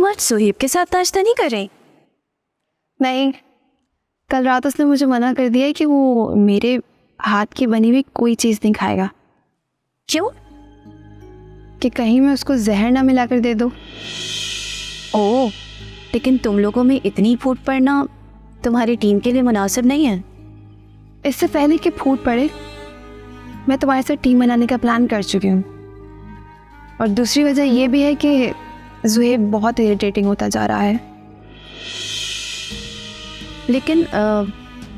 आज सुहेब के साथ नाश्ता नहीं कर रही? नहीं, कल रात उसने मुझे मना कर दिया कि वो मेरे हाथ की बनी हुई कोई चीज़ नहीं खाएगा। क्यों? कि कहीं मैं उसको जहर ना मिला कर दे दूँ। ओह, लेकिन तुम लोगों में इतनी फूट पड़ना तुम्हारी टीम के लिए मुनासिब नहीं है। इससे पहले कि फूट पड़े, मैं तुम्हारे साथ टीम बनाने का प्लान कर चुकी हूँ। और दूसरी वजह ये भी है कि ज़ुहैब बहुत इरिटेटिंग होता जा रहा है। लेकिन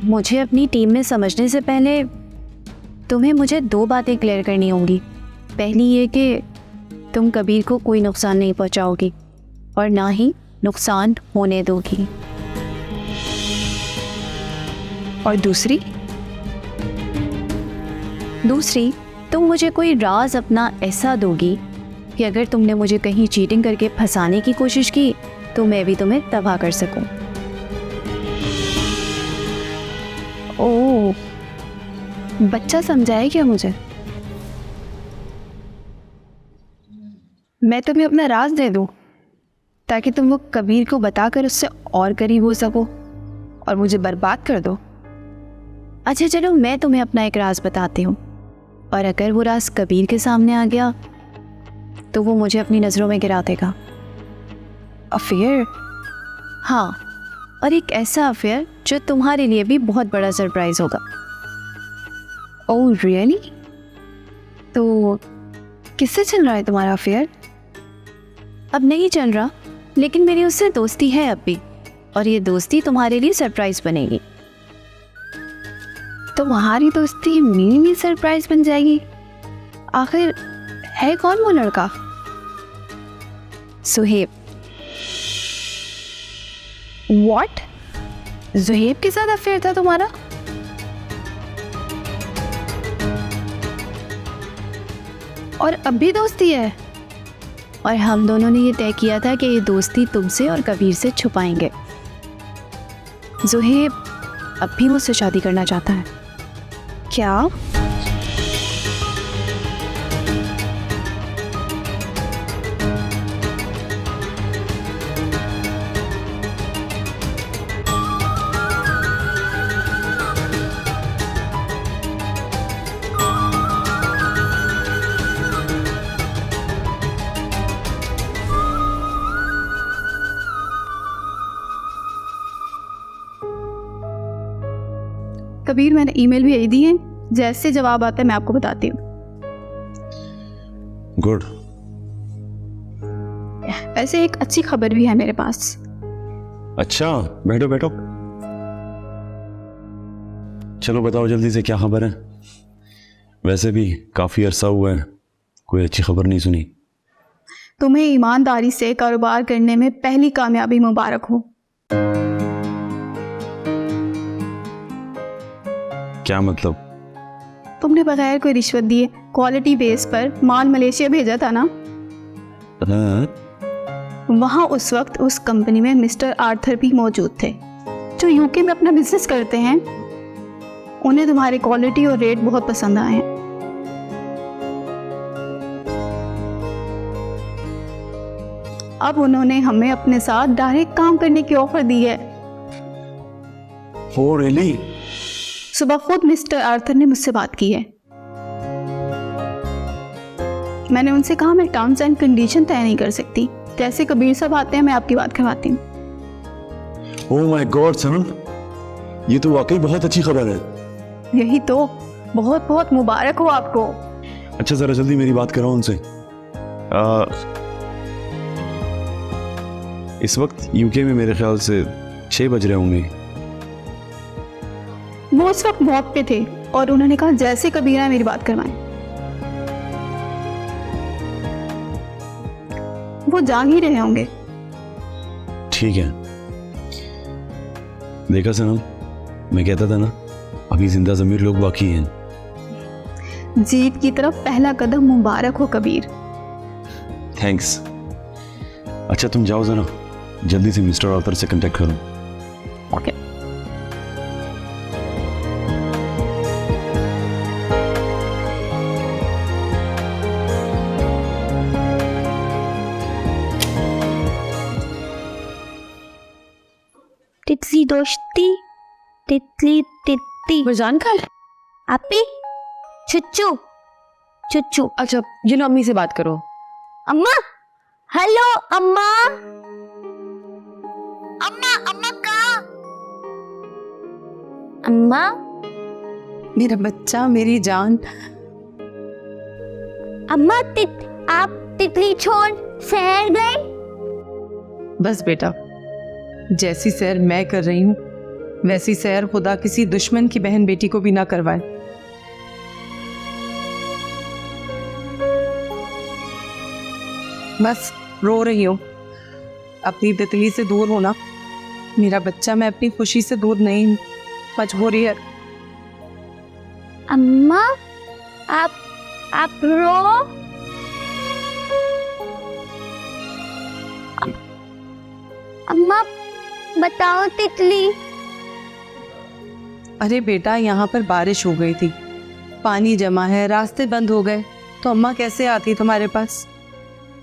मुझे अपनी टीम में समझने से पहले तुम्हें मुझे 2 बातें क्लियर करनी होंगी। पहली ये कि तुम कबीर को कोई नुकसान नहीं पहुंचाओगी और ना ही नुकसान होने दोगी। और दूसरी, तुम मुझे कोई राज अपना ऐसा दोगी कि अगर तुमने मुझे कहीं चीटिंग करके फंसाने की कोशिश की तो मैं भी तुम्हें तबाह कर सकूं। ओह, बच्चा समझाए क्या मुझे? मैं तुम्हें अपना राज दे दूं ताकि तुम वो कबीर को बताकर उससे और करीब हो सको और मुझे बर्बाद कर दो। अच्छा चलो, मैं तुम्हें अपना एक राज बताती हूँ, और अगर वो राज कबीर के सामने आ गया तो वो मुझे अपनी नज़रों में गिरा देगा। अफेयर? हाँ, और एक ऐसा अफेयर जो तुम्हारे लिए भी बहुत बड़ा सरप्राइज होगा। Oh really? तो किससे चल रहा है तुम्हारा अफेयर? अब नहीं चल रहा, लेकिन मेरी उससे दोस्ती है अब भी, और ये दोस्ती तुम्हारे लिए सरप्राइज बनेगी। तुम्हारी दोस्ती मेरे लिए सरप्राइज बन जाएगी? आखिर है कौन वो लड़का? सुहेब। व्हाट? ज़ुहैब के साथ अफेयर था तुम्हारा? और अब भी दोस्ती है? और हम दोनों ने ये तय किया था कि ये दोस्ती तुमसे और कबीर से छुपाएंगे। ज़ुहैब अब भी मुझसे शादी करना चाहता है। क्या? कबीर, मैंने ईमेल भी भेज दी है, जैसे जवाब आता है मैं आपको बताती हूँ। गुड। ऐसे एक अच्छी खबर भी है मेरे पास। अच्छा, बैठो बैठो। चलो बताओ जल्दी से, क्या खबर है? वैसे भी काफी अरसा हुआ है कोई अच्छी खबर नहीं सुनी। तुम्हें ईमानदारी से कारोबार करने में पहली कामयाबी मुबारक हो। क्या मतलब? तुमने बगैर कोई रिश्वत दिए क्वालिटी बेस पर माल मलेशिया भेजा था ना? हाँ? वहाँ उस वक्त उस कंपनी में मिस्टर आर्थर भी मौजूद थे, जो यूके में अपना बिजनेस करते हैं। उन्हें तुम्हारी क्वालिटी और रेट बहुत पसंद आए हैं। अब उन्होंने हमें अपने साथ डायरेक्ट काम करने की ऑफर दी है। Oh, really? सुबह खुद मिस्टर आर्थर ने मुझसे बात की है। मैंने उनसे कहा मैं टर्म्स एंड कंडीशन तय नहीं कर सकती, जैसे कबीर साहब आते हैं मैं आपकी बात करवाती हूँ। Oh my God, सनम, ये तो वाकई बहुत अच्छी खबर है। यही तो, बहुत बहुत मुबारक हो आपको। अच्छा जरा जल्दी मेरी बात कराओ उनसे। इस वक्त यूके में मेरे ख्याल से 6 बज रहे होंगे। वो उस वक्त वॉक पे थे और उन्होंने कहा जैसे कबीर आए मेरी बात करवाएं। वो जाग ही रहे होंगे। ठीक है। देखा सनम, मैं कहता था ना, अभी जिंदा ज़मीर लोग बाकी हैं। जीत की तरफ पहला कदम मुबारक हो कबीर। थैंक्स। अच्छा तुम जाओ जरा, जल्दी से मिस्टर आर्थर से कांटेक्ट करो। ओके। दोस्ती तितली तितली मुरजान खान। आपी चुच्चू चुच्चू। अच्छा ये लो अम्मी से बात करो। अम्मा हेलो अम्मा अम्मा अम्मा कहाँ? अम्मा मेरा बच्चा, मेरी जान। अम्मा आप तितली छोड़ शहर गए? बस बेटा, जैसी सैर मैं कर रही हूँ वैसी सैर खुदा किसी दुश्मन की बहन बेटी को भी ना करवाए। बस रो रही हूँ, अपनी तितली से दूर होना। मेरा बच्चा, मैं अपनी खुशी से दूर नहीं हूँ, मजबूरी है। अम्मा आप रो। अम्मा बताओ तितली। अरे बेटा, यहाँ पर बारिश हो गई थी, पानी जमा है, रास्ते बंद हो गए, तो अम्मा कैसे आती तुम्हारे पास?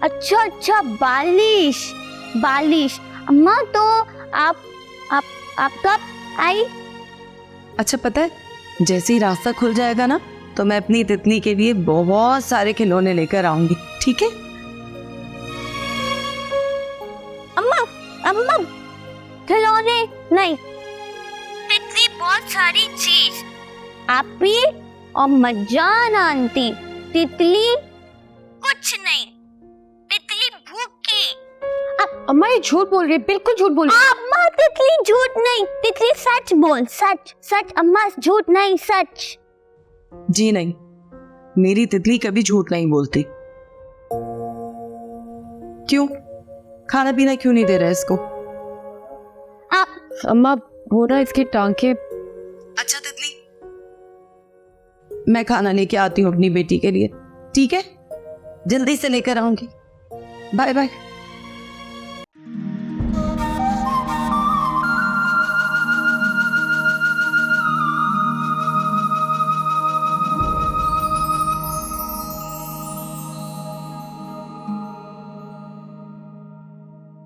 अच्छा अच्छा, बालिश बालिश। अम्मा तो आप तो आप आई। अच्छा पता है, जैसे ही रास्ता खुल जाएगा ना तो मैं अपनी तितली के लिए बहुत सारे खिलौने लेकर आऊंगी, ठीक है? अम्मा अम्मा खिलौने नहीं, तितली बहुत सारी चीज। आप भी और मजान आंटी। तितली कुछ नहीं, तितली भूखी। अम्मा ये झूठ बोल रही है, बिल्कुल झूठ बोल रही है। अम्मा तितली झूठ नहीं, तितली सच बोल, सच सच। अम्मा झूठ नहीं, सच। जी नहीं, मेरी तितली कभी झूठ नहीं बोलती। क्यों? खाना पीना क्यों नहीं दे रहा इसको? अम्मा वो ना इसके टांके। अच्छा तितली, मैं खाना लेके आती हूँ अपनी बेटी के लिए, ठीक है? जल्दी से लेकर आऊंगी। Bye bye.